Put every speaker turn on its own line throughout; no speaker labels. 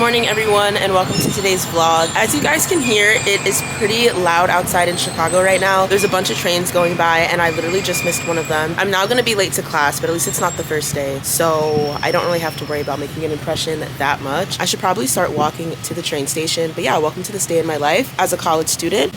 morning everyone, and welcome to today's vlog. As you guys can hear, it is pretty loud outside in Chicago right now. There's a bunch of trains going by and I literally just missed one of them. I'm now gonna be late to class, but at least it's not the first day, so I don't really have to worry about making an impression that much. I should probably start walking to the train station, but yeah, welcome to this day in my life as a college student.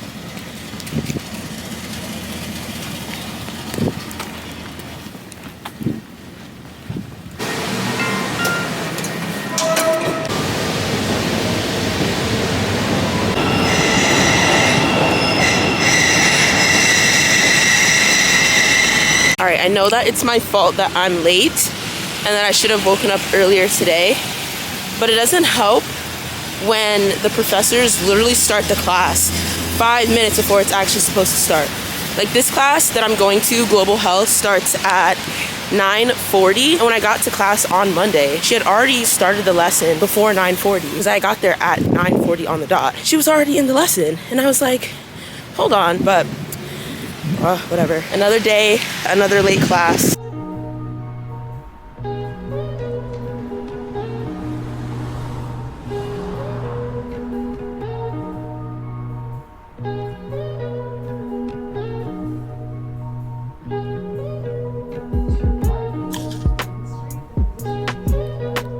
Alright, I know that it's my fault that I'm late and that I should have woken up earlier today, but it doesn't help when the professors literally start the class 5 minutes before it's actually supposed to start. Like this class that I'm going to, Global Health, starts at 9:40, and when I got to class on Monday, she had already started the lesson before 9:40 because I got there at 9:40 on the dot. She was already in the lesson and I was like, hold on, but whatever. Another day, another late class.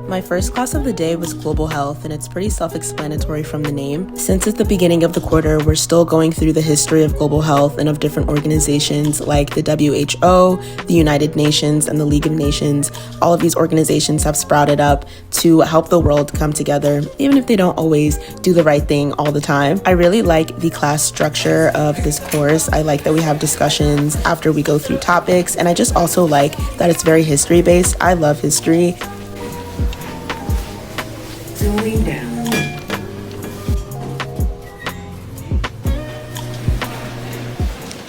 My first class of the day was Global Health, and it's pretty self-explanatory from the name. Since it's the beginning of the quarter, we're still going through the history of global health and of different organizations like the WHO, the United Nations, and the League of Nations. All of these organizations have sprouted up to help the world come together, even if they don't always do the right thing all the time. I really like the class structure of this course. I like that we have discussions after we go through topics, and I just also like that it's very history-based. I love history.
Down.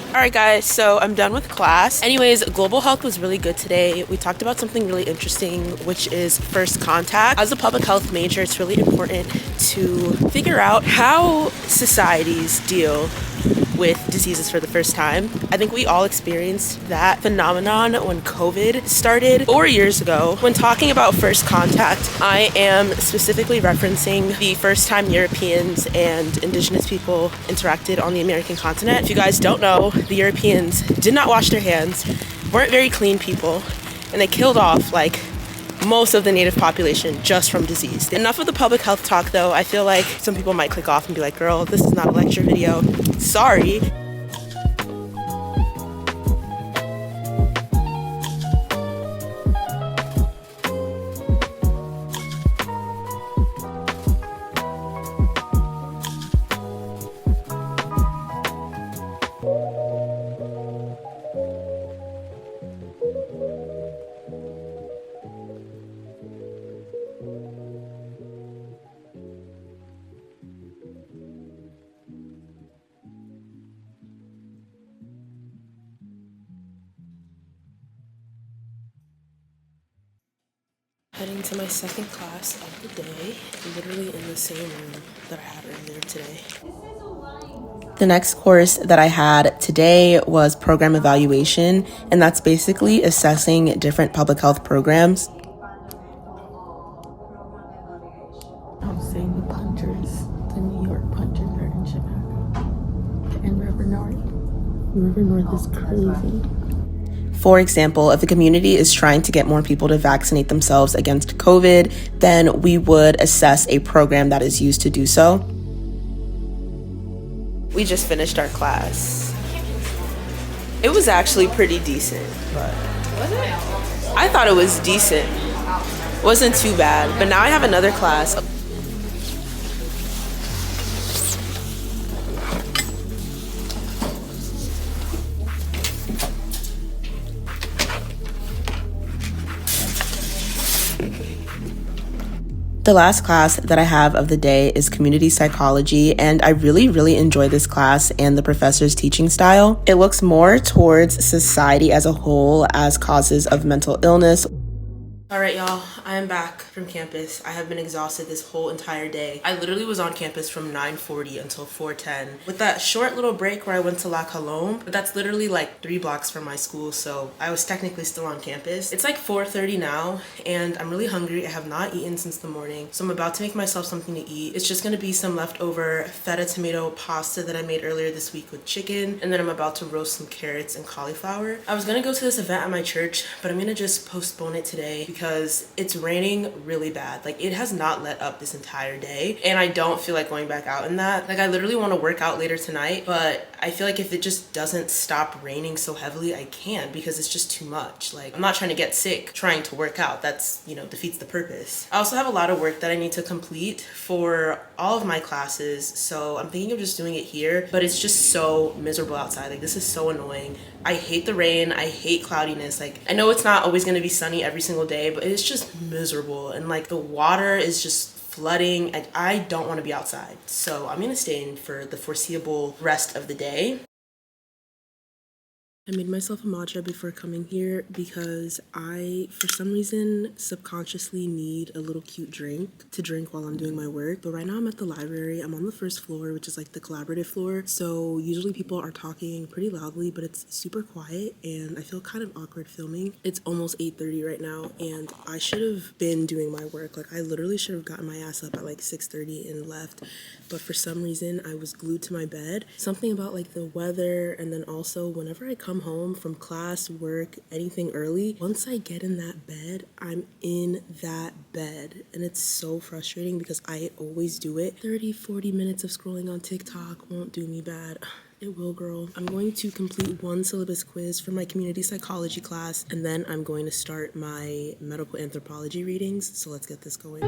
Alright guys, so I'm done with class. Anyways, Global Health was really good today. We talked about something really interesting, which is first contact. As a public health major, it's really important to figure out how societies deal with diseases for the first time. I think we all experienced that phenomenon when COVID started 4 years ago. When talking about first contact, I am specifically referencing the first time Europeans and indigenous people interacted on the American continent. If you guys don't know, the Europeans did not wash their hands, weren't very clean people, and they killed off like most of the native population just from disease. Enough of the public health talk though. I feel like some people might click off and be like, girl, this is not a lecture video. Sorry. Heading to my second class of the day, literally in the same room that I had earlier today. The next course that I had today was program evaluation, and that's basically assessing different public health programs.
I'm saying the punchers, the New York punchers are in Chicago. And River North. River North is crazy.
For example, if a community is trying to get more people to vaccinate themselves against COVID, then we would assess a program that is used to do so. We just finished our class. It was actually pretty decent, but was it? I thought it was decent. It wasn't too bad, but now I have another class. The last class that I have of the day is community psychology, and I really enjoy this class and the professor's teaching style. It looks more towards society as a whole as causes of mental illness. All right, y'all, I am back for from campus. I have been exhausted this whole entire day. I literally was on campus from 9:40 until 4:10 with that short little break where I went to 𝖊𝖆𝖆𝖆, but that's literally like 3 blocks from my school, so I was technically still on campus. It's like 4:30 now and I'm really hungry. I have not eaten since the morning, so I'm about to make myself something to eat. It's just gonna be some leftover feta tomato pasta that I made earlier this week with chicken, and then I'm about to roast some carrots and cauliflower. I was gonna go to this event at my church, but I'm gonna just postpone it today because it's raining really bad. Like, it has not let up this entire day and I don't feel like going back out in that. Like, I literally want to work out later tonight, but I feel like if it just doesn't stop raining so heavily, I can't, because it's just too much. Like, I'm not trying to get sick trying to work out. That's, you know, defeats the purpose. I also have a lot of work that I need to complete for all of my classes, so I'm thinking of just doing it here, but it's just so miserable outside. Like, this is so annoying. I hate the rain. I hate cloudiness. Like, I know it's not always going to be sunny every single day, but it's just miserable, and like the water is just flooding and I don't want to be outside. So I'm gonna stay in for the foreseeable rest of the day. I made myself a matcha before coming here because I, for some reason, subconsciously need a little cute drink to drink while I'm doing my work. But right now I'm at the library. I'm on the first floor, which is like the collaborative floor. So usually people are talking pretty loudly, but it's super quiet and I feel kind of awkward filming. It's almost 8:30 right now and I should have been doing my work. Like, I literally should have gotten my ass up at like 6:30 and left. But for some reason I was glued to my bed. Something about like the weather, and then also whenever I come home from class, work, anything early, once I get in that bed, I'm in that bed. And it's so frustrating because I always do it. 30-40 minutes of scrolling on TikTok won't do me bad. It will, girl. I'm going to complete one syllabus quiz for my community psychology class, and then I'm going to start my medical anthropology readings. So let's get this going.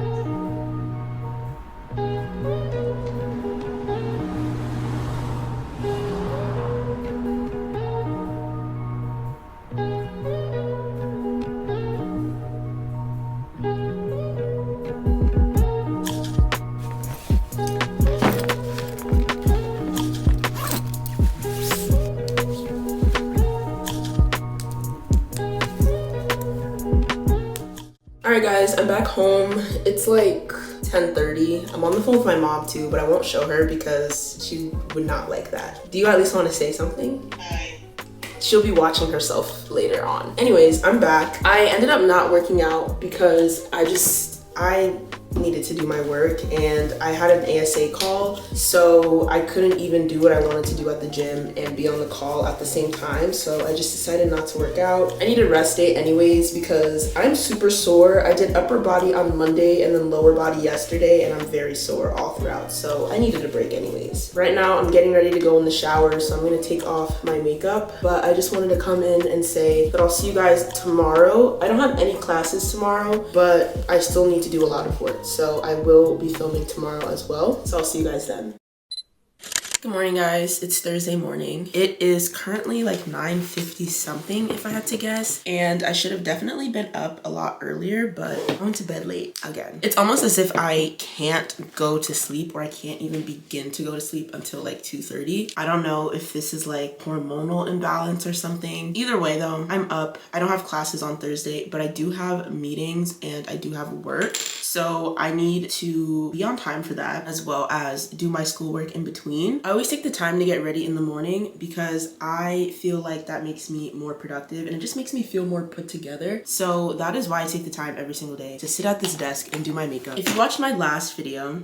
Alright guys, I'm back home. It's like 10:30. I'm on the phone with my mom too, but I won't show her because she would not like that. Do you at least want to say something? She'll be watching herself later on. Anyways, I'm back. I ended up not working out because I needed to do my work and I had an ASA call, so I couldn't even do what I wanted to do at the gym and be on the call at the same time. So I just decided not to work out. I need a rest day anyways because I'm super sore. I did upper body on Monday and then lower body yesterday, and I'm very sore all throughout, so I needed a break anyways. Right now I'm getting ready to go in the shower, so I'm gonna take off my makeup, but I just wanted to come in and say that I'll see you guys tomorrow. I don't have any classes tomorrow, but I still need to do a lot of work, so I will be filming tomorrow as well. So I'll see you guys then. Good morning, guys. It's Thursday morning. It is currently like 9:50 something if I had to guess, and I should have definitely been up a lot earlier, but I went to bed late again. It's almost as if I can't go to sleep, or I can't even begin to go to sleep until like 2:30. I don't know if this is like hormonal imbalance or something. Either way though, I'm up. I don't have classes on Thursday, but I do have meetings and I do have work. So I need to be on time for that, as well as do my schoolwork in between. I always take the time to get ready in the morning because I feel like that makes me more productive and it just makes me feel more put together. So that is why I take the time every single day to sit at this desk and do my makeup. If you watched my last video,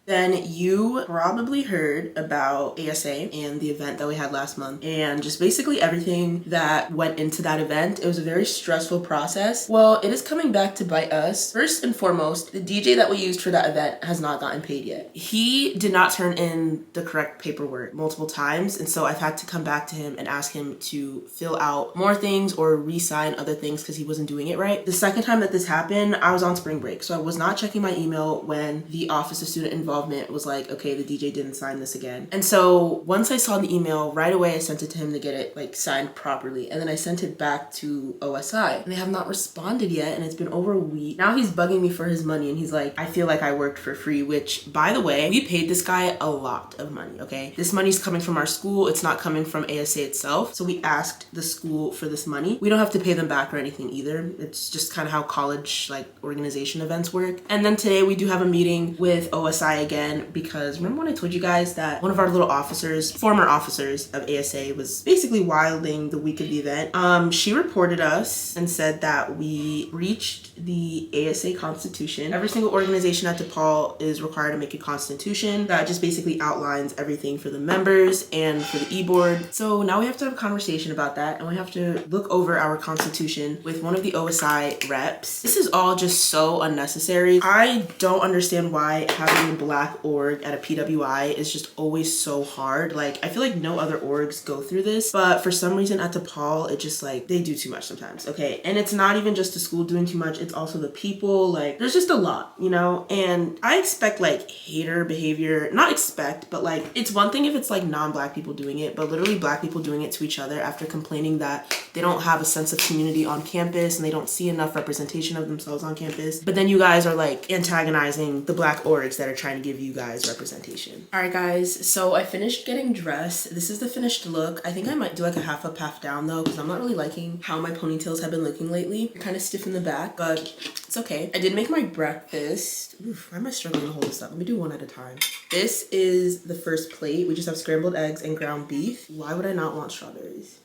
then you probably heard about ASA and the event that we had last month and just basically everything that went into that event. It was a very stressful process. Well, it is coming back to bite us. First and foremost, the DJ that we used for that event has not gotten paid yet. He did not turn in the correct paperwork multiple times, and so I've had to come back to him and ask him to fill out more things or re-sign other things because he wasn't doing it right. The second time that this happened, I was on spring break, so I was not checking my email when the Office of Student Involvement involvement was like, okay, the DJ didn't sign this again. And so once I saw the email, right away I sent it to him to get it like signed properly. And then I sent it back to OSI and they have not responded yet. And it's been over a week. Now he's bugging me for his money and he's like, I feel like I worked for free, which by the way, we paid this guy a lot of money, okay? This money's coming from our school. It's not coming from ASA itself. So we asked the school for this money. We don't have to pay them back or anything either. It's just kind of how college like organization events work. And then today we do have a meeting with OSI again because remember when I told you guys that one of our little officers, former officers of ASA was basically wilding the week of the event. She reported us and said that we breached the ASA constitution. Every single organization at DePaul is required to make a constitution that just basically outlines everything for the members and for the e-board. So now we have to have a conversation about that and we have to look over our constitution with one of the OSI reps. This is all just so unnecessary. I don't understand why having a black org at a PWI is just always so hard. Like, I feel like no other orgs go through this, but for some reason at DePaul, it just like, they do too much sometimes, okay? And it's not even just the school doing too much, it's also the people. Like, there's just a lot, you know? And I expect like hater behavior, not expect, but like, it's one thing if it's like non-black people doing it, but literally black people doing it to each other after complaining that they don't have a sense of community on campus and they don't see enough representation of themselves on campus. But then you guys are like antagonizing the black orgs that are trying to give you guys representation. All right, guys, so I finished getting dressed. This is the finished look. I think I might do like a half up, half down though, because I'm not really liking how my ponytails have been looking lately. They're kind of stiff in the back, but it's okay. I did make my breakfast. Oof, why am I struggling to hold this up? Let me do one at a time. This is the first plate. We just have scrambled eggs and ground beef. Why would I not want strawberries?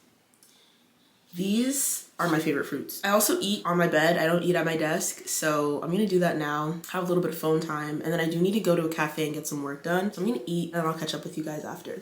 These are my favorite fruits. I also eat on my bed. I don't eat at my desk. So I'm gonna do that now, have a little bit of phone time. And then I do need to go to a cafe and get some work done. So I'm gonna eat and I'll catch up with you guys after.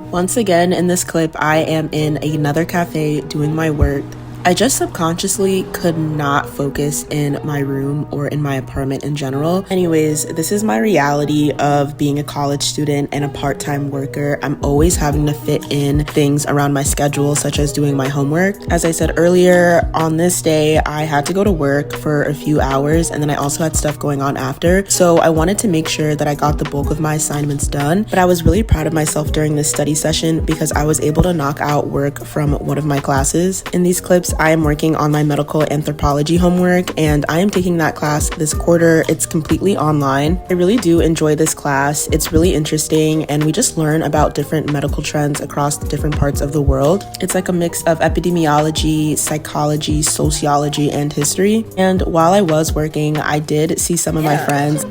Once again, in this clip, I am in another cafe doing my work. I just subconsciously could not focus in my room or in my apartment in general. Anyways, this is my reality of being a college student and a part-time worker. I'm always having to fit in things around my schedule, such as doing my homework. As I said earlier, on this day, I had to go to work for a few hours and then I also had stuff going on after. So I wanted to make sure that I got the bulk of my assignments done, but I was really proud of myself during this study session because I was able to knock out work from one of my classes. In these clips, I am working on my medical anthropology homework and I am taking that class this quarter. It's completely online. I really do enjoy this class. It's really interesting and we just learn about different medical trends across the different parts of the world. It's like a mix of epidemiology, psychology, sociology, and history. And while I was working, I did see some of my friends.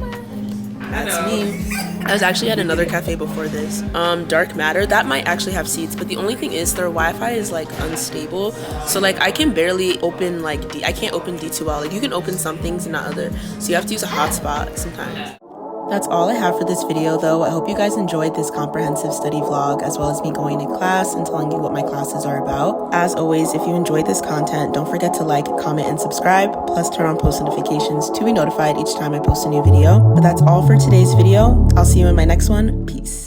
That's me. I was actually at another cafe before this, Dark Matter. That might actually have seats, but the only thing is their Wi-Fi is like unstable. So like I can barely open like I can't open D2L. Like you can open some things and not other. So you have to use a hotspot sometimes. That's all I have for this video though. I hope you guys enjoyed this comprehensive study vlog as well as me going to class and telling you what my classes are about. As always, if you enjoyed this content, don't forget to like, comment, and subscribe, plus turn on post notifications to be notified each time I post a new video. But that's all for today's video. I'll see you in my next one. Peace.